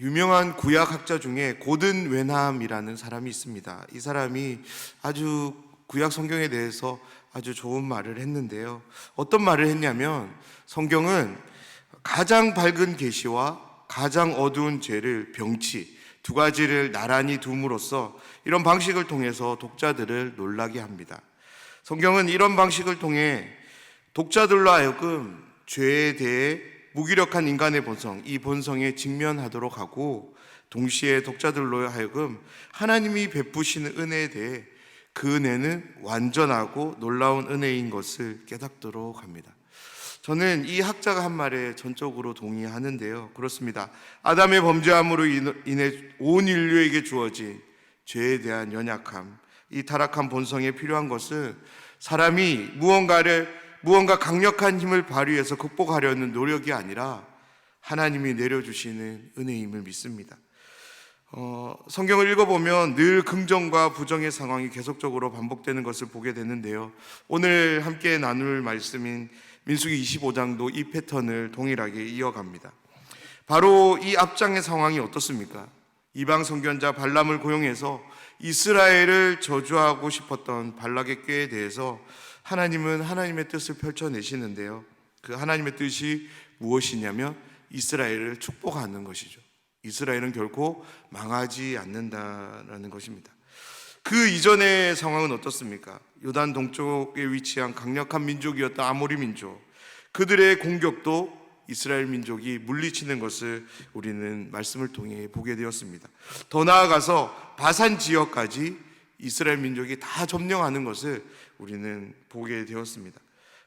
유명한 구약학자 중에 고든 웬함이라는 사람이 있습니다. 이 사람이 아주 구약 성경에 대해서 아주 좋은 말을 했는데요. 어떤 말을 했냐면, 성경은 가장 밝은 계시와 가장 어두운 죄를 병치, 두 가지를 나란히 둠으로써 이런 방식을 통해서 독자들을 놀라게 합니다. 성경은 이런 방식을 통해 독자들로 하여금 죄에 대해 무기력한 인간의 본성, 이 본성에 직면하도록 하고, 동시에 독자들로 하여금 하나님이 베푸시는 은혜에 대해 그 은혜는 완전하고 놀라운 은혜인 것을 깨닫도록 합니다. 저는 이 학자가 한 말에 전적으로 동의하는데요. 그렇습니다. 아담의 범죄함으로 인해 온 인류에게 주어진 죄에 대한 연약함, 이 타락한 본성에 필요한 것은 사람이 무언가 강력한 힘을 발휘해서 극복하려는 노력이 아니라 하나님이 내려주시는 은혜임을 믿습니다. 성경을 읽어보면 늘 긍정과 부정의 상황이 계속적으로 반복되는 것을 보게 되는데요. 오늘 함께 나눌 말씀인 민수기 25장도 이 패턴을 동일하게 이어갑니다. 바로 이 앞장의 상황이 어떻습니까? 이방 선견자 발람을 고용해서 이스라엘을 저주하고 싶었던 발락의 꾀에 대해서 하나님은 하나님의 뜻을 펼쳐내시는데요. 그 하나님의 뜻이 무엇이냐면 이스라엘을 축복하는 것이죠. 이스라엘은 결코 망하지 않는다라는 것입니다. 그 이전의 상황은 어떻습니까? 요단 동쪽에 위치한 강력한 민족이었던 아모리 민족, 그들의 공격도 이스라엘 민족이 물리치는 것을 우리는 말씀을 통해 보게 되었습니다. 더 나아가서 바산 지역까지 이스라엘 민족이 다 점령하는 것을 우리는 보게 되었습니다.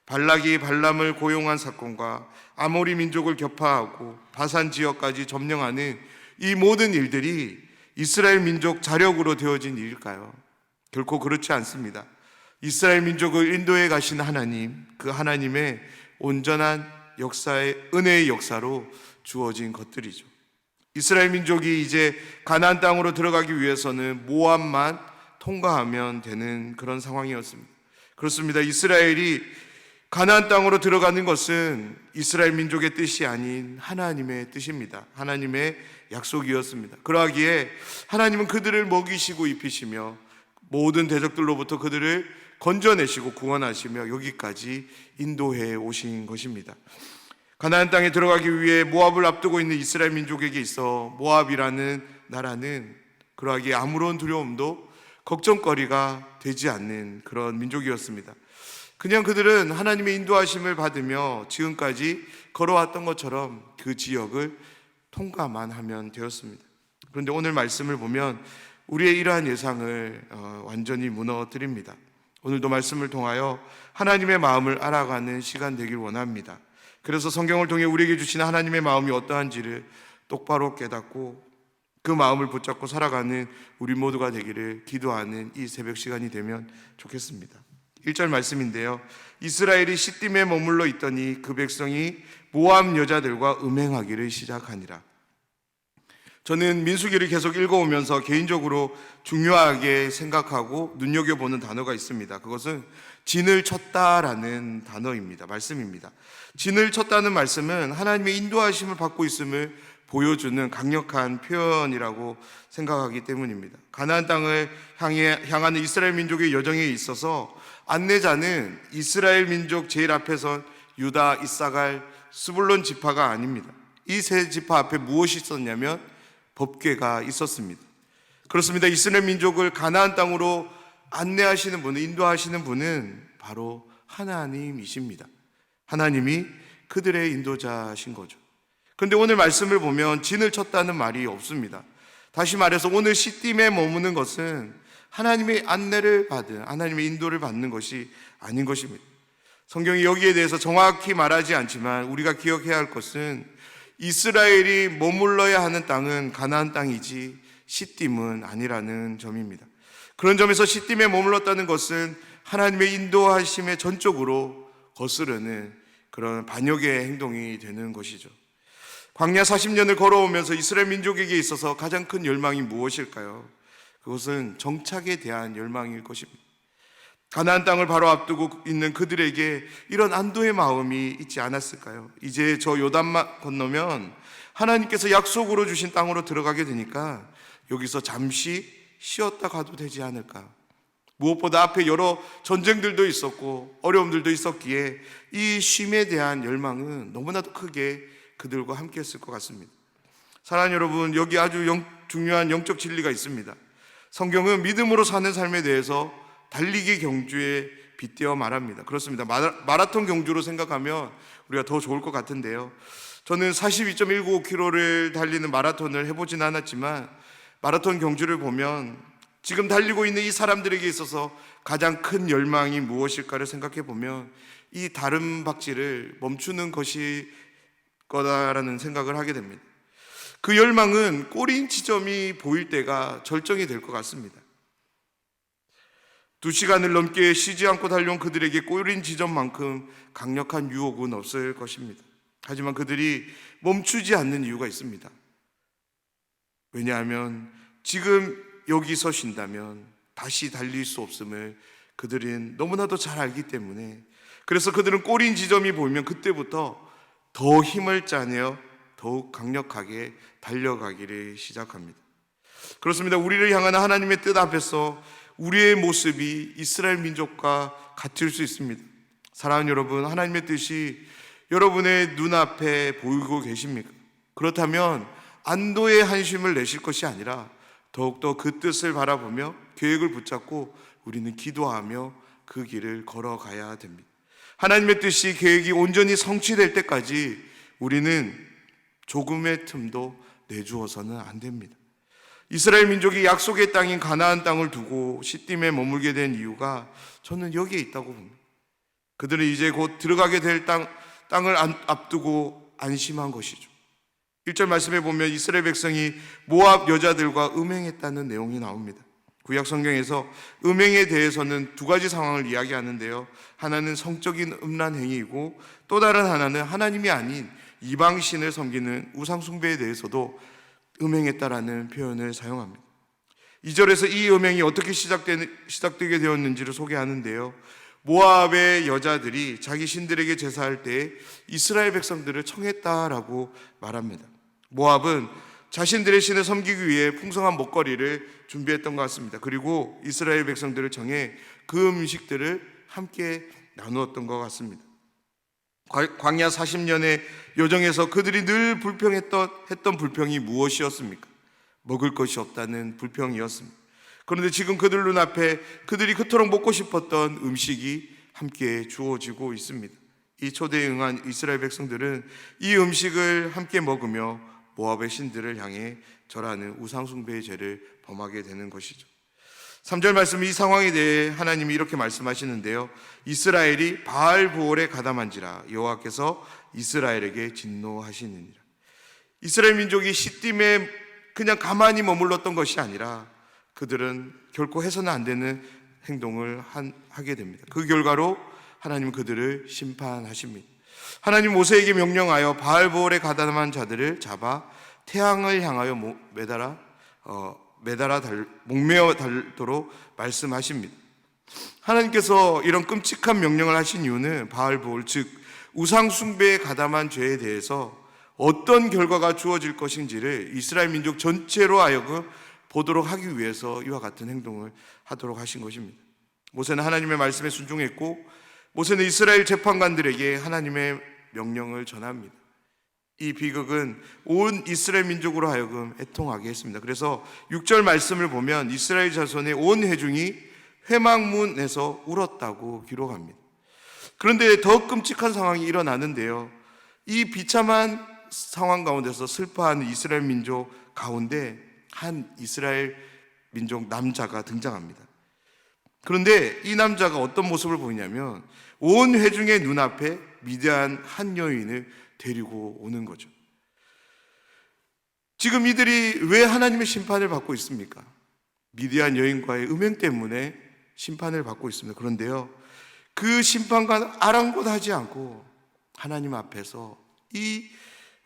발락이 발람을 고용한 사건과 아모리 민족을 격파하고 바산 지역까지 점령하는 이 모든 일들이 이스라엘 민족 자력으로 되어진 일일까요? 결코 그렇지 않습니다. 이스라엘 민족을 인도해 가신 하나님, 그 하나님의 온전한 역사의 은혜의 역사로 주어진 것들이죠. 이스라엘 민족이 이제 가나안 땅으로 들어가기 위해서는 모압만 통과하면 되는 그런 상황이었습니다. 그렇습니다. 이스라엘이 가나안 땅으로 들어가는 것은 이스라엘 민족의 뜻이 아닌 하나님의 뜻입니다. 하나님의 약속이었습니다. 그러하기에 하나님은 그들을 먹이시고 입히시며 모든 대적들로부터 그들을 건져내시고 구원하시며 여기까지 인도해 오신 것입니다. 가나안 땅에 들어가기 위해 모압을 앞두고 있는 이스라엘 민족에게 있어 모압이라는 나라는 그러하기에 아무런 두려움도 걱정거리가 되지 않는 그런 민족이었습니다. 그냥 그들은 하나님의 인도하심을 받으며 지금까지 걸어왔던 것처럼 그 지역을 통과만 하면 되었습니다. 그런데 오늘 말씀을 보면 우리의 이러한 예상을 완전히 무너뜨립니다. 오늘도 말씀을 통하여 하나님의 마음을 알아가는 시간 되길 원합니다. 그래서 성경을 통해 우리에게 주시는 하나님의 마음이 어떠한지를 똑바로 깨닫고 그 마음을 붙잡고 살아가는 우리 모두가 되기를 기도하는 이 새벽 시간이 되면 좋겠습니다. 1절 말씀인데요. 이스라엘이 시딤에 머물러 있더니 그 백성이 모압 여자들과 음행하기를 시작하니라. 저는 민수기를 계속 읽어오면서 개인적으로 중요하게 생각하고 눈여겨보는 단어가 있습니다. 그것은 진을 쳤다라는 단어입니다. 말씀입니다. 진을 쳤다는 말씀은 하나님의 인도하심을 받고 있음을 보여주는 강력한 표현이라고 생각하기 때문입니다. 가나안 땅을 향하는 이스라엘 민족의 여정에 있어서 안내자는 이스라엘 민족 제일 앞에 선 유다, 이사갈, 스불론 지파가 아닙니다. 이 세 지파 앞에 무엇이 있었냐면 법궤가 있었습니다. 그렇습니다. 이스라엘 민족을 가나안 땅으로 안내하시는 분은, 인도하시는 분은 바로 하나님이십니다. 하나님이 그들의 인도자신 거죠. 그런데 오늘 말씀을 보면 진을 쳤다는 말이 없습니다. 다시 말해서 오늘 시딤에 머무는 것은 하나님의 안내를 받은, 하나님의 인도를 받는 것이 아닌 것입니다. 성경이 여기에 대해서 정확히 말하지 않지만 우리가 기억해야 할 것은 이스라엘이 머물러야 하는 땅은 가나안 땅이지 시딤은 아니라는 점입니다. 그런 점에서 시딤에 머물렀다는 것은 하나님의 인도하심에 전적으로 거스르는 그런 반역의 행동이 되는 것이죠. 광야 40년을 걸어오면서 이스라엘 민족에게 있어서 가장 큰 열망이 무엇일까요? 그것은 정착에 대한 열망일 것입니다. 가나안 땅을 바로 앞두고 있는 그들에게 이런 안도의 마음이 있지 않았을까요? 이제 저 요단만 건너면 하나님께서 약속으로 주신 땅으로 들어가게 되니까 여기서 잠시 쉬었다 가도 되지 않을까. 무엇보다 앞에 여러 전쟁들도 있었고 어려움들도 있었기에 이 쉼에 대한 열망은 너무나도 크게 그들과 함께 했을 것 같습니다. 사랑하는 여러분, 여기 아주 중요한 영적 진리가 있습니다. 성경은 믿음으로 사는 삶에 대해서 달리기 경주에 빗대어 말합니다. 그렇습니다. 마라톤 경주로 생각하면 우리가 더 좋을 것 같은데요. 저는 42.195km를 달리는 마라톤을 해보진 않았지만 마라톤 경주를 보면 지금 달리고 있는 이 사람들에게 있어서 가장 큰 열망이 무엇일까를 생각해 보면 이 다름박질을 멈추는 것이 거다라는 생각을 하게 됩니다. 그 열망은 꼬린 지점이 보일 때가 절정이 될 것 같습니다. 2시간을 넘게 쉬지 않고 달려온 그들에게 꼬린 지점만큼 강력한 유혹은 없을 것입니다. 하지만 그들이 멈추지 않는 이유가 있습니다. 왜냐하면 지금 여기서 쉰다면 다시 달릴 수 없음을 그들은 너무나도 잘 알기 때문에, 그래서 그들은 꼬린 지점이 보이면 그때부터 더 힘을 짜내어 더욱 강력하게 달려가기를 시작합니다. 그렇습니다. 우리를 향하는 하나님의 뜻 앞에서 우리의 모습이 이스라엘 민족과 같을 수 있습니다. 사랑하는 여러분, 하나님의 뜻이 여러분의 눈앞에 보이고 계십니까? 그렇다면 안도의 한숨을 내실 것이 아니라 더욱더 그 뜻을 바라보며 계획을 붙잡고 우리는 기도하며 그 길을 걸어가야 됩니다. 하나님의 뜻이, 계획이 온전히 성취될 때까지 우리는 조금의 틈도 내주어서는 안 됩니다. 이스라엘 민족이 약속의 땅인 가나안 땅을 두고 시딤에 머물게 된 이유가 저는 여기에 있다고 봅니다. 그들은 이제 곧 들어가게 될 땅을 앞두고 안심한 것이죠. 1절 말씀에 보면 이스라엘 백성이 모압 여자들과 음행했다는 내용이 나옵니다. 구약 성경에서 음행에 대해서는 두 가지 상황을 이야기하는데요. 하나는 성적인 음란 행위이고 또 다른 하나는 하나님이 아닌 이방신을 섬기는 우상 숭배에 대해서도 음행했다라는 표현을 사용합니다. 2절에서 이 음행이 어떻게 시작되게 되었는지를 소개하는데요. 모압의 여자들이 자기 신들에게 제사할 때 이스라엘 백성들을 청했다라고 말합니다. 모압은 자신들의 신을 섬기기 위해 풍성한 먹거리를 준비했던 것 같습니다. 그리고 이스라엘 백성들을 청해 그 음식들을 함께 나누었던 것 같습니다. 광야 40년의 여정에서 그들이 늘 했던 불평이 무엇이었습니까? 먹을 것이 없다는 불평이었습니다. 그런데 지금 그들 눈앞에 그들이 그토록 먹고 싶었던 음식이 함께 주어지고 있습니다. 이 초대에 응한 이스라엘 백성들은 이 음식을 함께 먹으며 모압의 신들을 향해 절하는 우상숭배의 죄를 범하게 되는 것이죠. 3절 말씀, 이 상황에 대해 하나님이 이렇게 말씀하시는데요. 이스라엘이 바알보올에 가담한지라 여호와께서 이스라엘에게 진노하시느니라. 이스라엘 민족이 시딤에 그냥 가만히 머물렀던 것이 아니라 그들은 결코 해서는 안 되는 행동을 하게 됩니다. 그 결과로 하나님은 그들을 심판하십니다. 하나님 모세에게 명령하여 바알보올에 가담한 자들을 잡아 태양을 향하여 목매어 달도록 말씀하십니다. 하나님께서 이런 끔찍한 명령을 하신 이유는 바알보올, 즉 우상 숭배에 가담한 죄에 대해서 어떤 결과가 주어질 것인지를 이스라엘 민족 전체로 하여금 보도록 하기 위해서 이와 같은 행동을 하도록 하신 것입니다. 모세는 하나님의 말씀에 순종했고 모세는 이스라엘 재판관들에게 하나님의 명령을 전합니다. 이 비극은 온 이스라엘 민족으로 하여금 애통하게 했습니다. 그래서 6절 말씀을 보면 이스라엘 자손의 온 회중이 회막문에서 울었다고 기록합니다. 그런데 더 끔찍한 상황이 일어나는데요. 이 비참한 상황 가운데서 슬퍼하는 이스라엘 민족 가운데 한 이스라엘 민족 남자가 등장합니다. 그런데 이 남자가 어떤 모습을 보이냐면 온 회중의 눈앞에 미디안 한 여인을 데리고 오는 거죠. 지금 이들이 왜 하나님의 심판을 받고 있습니까? 미디안 여인과의 음행 때문에 심판을 받고 있습니다. 그런데요, 그 심판과 아랑곳하지 않고 하나님 앞에서 이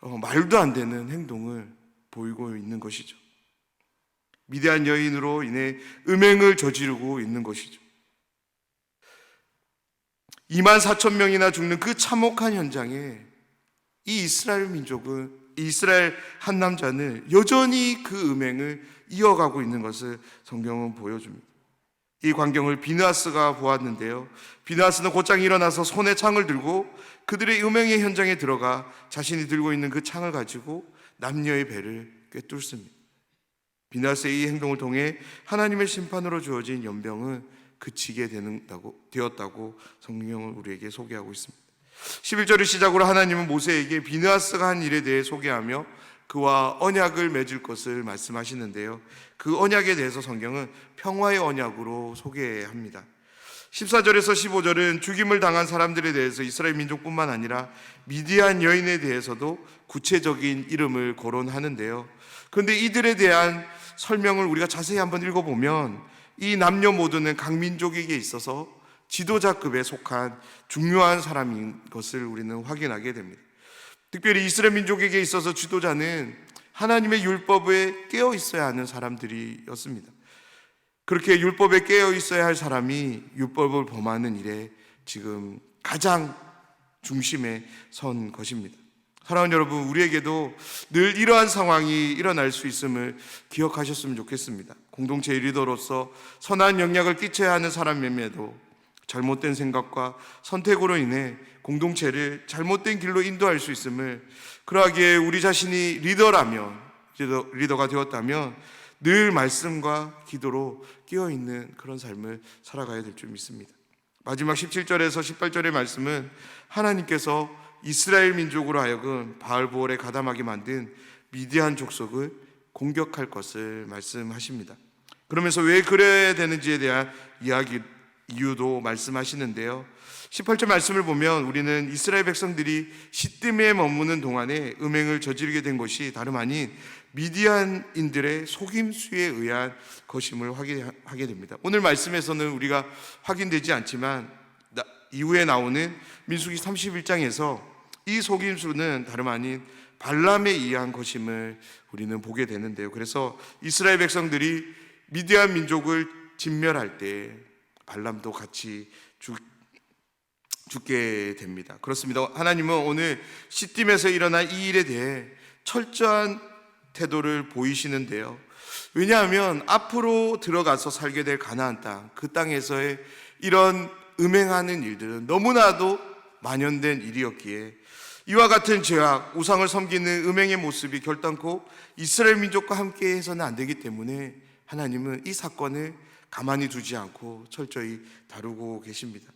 말도 안 되는 행동을 보이고 있는 것이죠. 미디안 여인으로 인해 음행을 저지르고 있는 것이죠. 24,000명이나 죽는 그 참혹한 현장에 이 이스라엘 민족은 이스라엘 한 남자는 여전히 그 음행을 이어가고 있는 것을 성경은 보여줍니다. 이 광경을 비느하스가 보았는데요, 비느하스는 곧장 일어나서 손에 창을 들고 그들의 음행의 현장에 들어가 자신이 들고 있는 그 창을 가지고 남녀의 배를 꿰뚫습니다. 비느하스의 이 행동을 통해 하나님의 심판으로 주어진 연병은 그치게 되었다고 성경은 우리에게 소개하고 있습니다. 11절을 시작으로 하나님은 모세에게 비느하스가 한 일에 대해 소개하며 그와 언약을 맺을 것을 말씀하시는데요, 그 언약에 대해서 성경은 평화의 언약으로 소개합니다. 14절에서 15절은 죽임을 당한 사람들에 대해서 이스라엘 민족뿐만 아니라 미디안 여인에 대해서도 구체적인 이름을 거론하는데요, 그런데 이들에 대한 설명을 우리가 자세히 한번 읽어보면 이 남녀 모두는 각 민족에게 있어서 지도자급에 속한 중요한 사람인 것을 우리는 확인하게 됩니다. 특별히 이스라엘 민족에게 있어서 지도자는 하나님의 율법에 깨어 있어야 하는 사람들이었습니다. 그렇게 율법에 깨어 있어야 할 사람이 율법을 범하는 일에 지금 가장 중심에 선 것입니다. 사랑하는 여러분, 우리에게도 늘 이러한 상황이 일어날 수 있음을 기억하셨으면 좋겠습니다. 공동체의 리더로서 선한 영향을 끼쳐야 하는 사람임에도 잘못된 생각과 선택으로 인해 공동체를 잘못된 길로 인도할 수 있음을, 그러하기에 우리 자신이 리더가 되었다면 늘 말씀과 기도로 끼어있는 그런 삶을 살아가야 될 줄 믿습니다. 마지막 17절에서 18절의 말씀은 하나님께서 이스라엘 민족으로 하여금 바알보올에 가담하게 만든 미디안 족속을 공격할 것을 말씀하십니다. 그러면서 왜 그래야 되는지에 대한 이유도 말씀하시는데요, 18절 말씀을 보면 우리는 이스라엘 백성들이 시딤에 머무는 동안에 음행을 저지르게 된 것이 다름 아닌 미디안인들의 속임수에 의한 것임을 확인하게 됩니다. 오늘 말씀에서는 우리가 확인되지 않지만 이후에 나오는 민수기 31장에서 이 속임수는 다름 아닌 발람에 의한 것임을 우리는 보게 되는데요, 그래서 이스라엘 백성들이 미디안 민족을 진멸할 때 발람도 같이 죽게 됩니다. 그렇습니다. 하나님은 오늘 시딤에서 일어난 이 일에 대해 철저한 태도를 보이시는데요, 왜냐하면 앞으로 들어가서 살게 될 가나안 땅, 그 땅에서의 이런 음행하는 일들은 너무나도 만연된 일이었기에 이와 같은 죄악, 우상을 섬기는 음행의 모습이 결단코 이스라엘 민족과 함께 해서는 안 되기 때문에 하나님은 이 사건을 가만히 두지 않고 철저히 다루고 계십니다.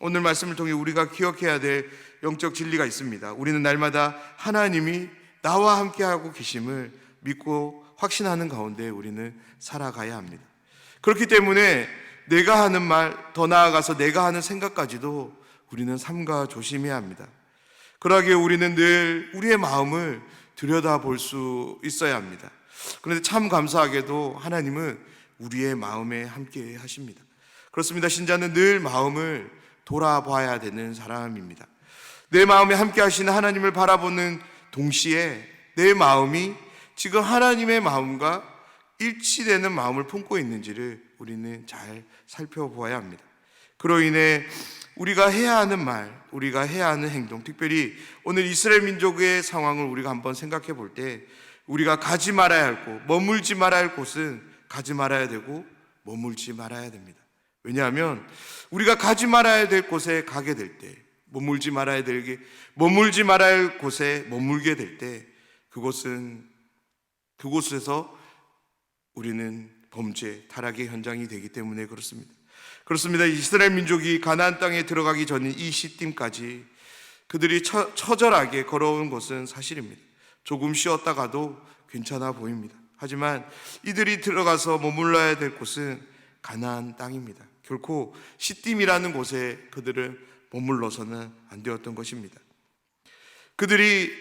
오늘 말씀을 통해 우리가 기억해야 될 영적 진리가 있습니다. 우리는 날마다 하나님이 나와 함께하고 계심을 믿고 확신하는 가운데 우리는 살아가야 합니다. 그렇기 때문에 내가 하는 말, 더 나아가서 내가 하는 생각까지도 우리는 삼가 조심해야 합니다. 그러기에 우리는 늘 우리의 마음을 들여다볼 수 있어야 합니다. 그런데 참 감사하게도 하나님은 우리의 마음에 함께 하십니다. 그렇습니다. 신자는 늘 마음을 돌아봐야 되는 사람입니다. 내 마음에 함께 하시는 하나님을 바라보는 동시에 내 마음이 지금 하나님의 마음과 일치되는 마음을 품고 있는지를 우리는 잘 살펴보아야 합니다. 그로 인해 우리가 해야 하는 말, 우리가 해야 하는 행동, 특별히 오늘 이스라엘 민족의 상황을 우리가 한번 생각해 볼 때 우리가 가지 말아야 할 곳, 머물지 말아야 할 곳은 가지 말아야 되고 머물지 말아야 됩니다. 왜냐하면 우리가 가지 말아야 될 곳에 가게 될 때, 머물지 말아야 할 곳에 머물게 될 때 그곳에서 우리는 범죄, 타락의 현장이 되기 때문에 그렇습니다. 이스라엘 민족이 가나안 땅에 들어가기 전인 이 시딤까지 그들이 처절하게 걸어온 것은 사실입니다. 조금 쉬었다가도 괜찮아 보입니다. 하지만 이들이 들어가서 머물러야 될 곳은 가나안 땅입니다. 결코 시딤이라는 곳에 그들을 머물러서는 안 되었던 것입니다. 그들이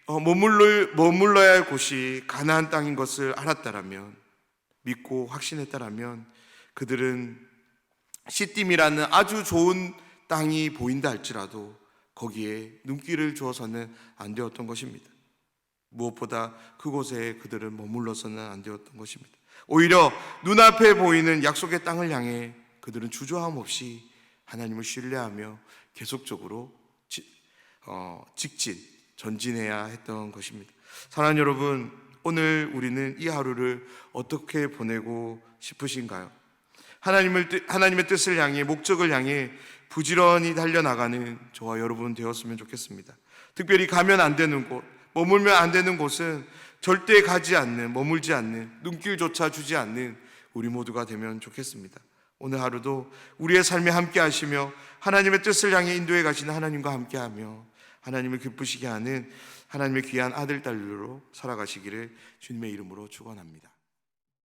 머물러야 할 곳이 가나안 땅인 것을 알았다라면, 믿고 확신했다라면 그들은 시딤이라는 아주 좋은 땅이 보인다 할지라도 거기에 눈길을 주어서는 안 되었던 것입니다. 무엇보다 그곳에 그들은 머물러서는 안 되었던 것입니다. 오히려 눈앞에 보이는 약속의 땅을 향해 그들은 주저함 없이 하나님을 신뢰하며 계속적으로 전진해야 했던 것입니다. 사랑하는 여러분, 오늘 우리는 이 하루를 어떻게 보내고 싶으신가요? 하나님의 뜻을 향해, 목적을 향해 부지런히 달려나가는 저와 여러분 되었으면 좋겠습니다. 특별히 가면 안 되는 곳, 머물면 안 되는 곳은 절대 가지 않는, 머물지 않는, 눈길조차 주지 않는 우리 모두가 되면 좋겠습니다. 오늘 하루도 우리의 삶에 함께 하시며 하나님의 뜻을 향해 인도해 가시는 하나님과 함께 하며 하나님을 기쁘시게 하는 하나님의 귀한 아들, 딸로 살아가시기를 주님의 이름으로 축원합니다.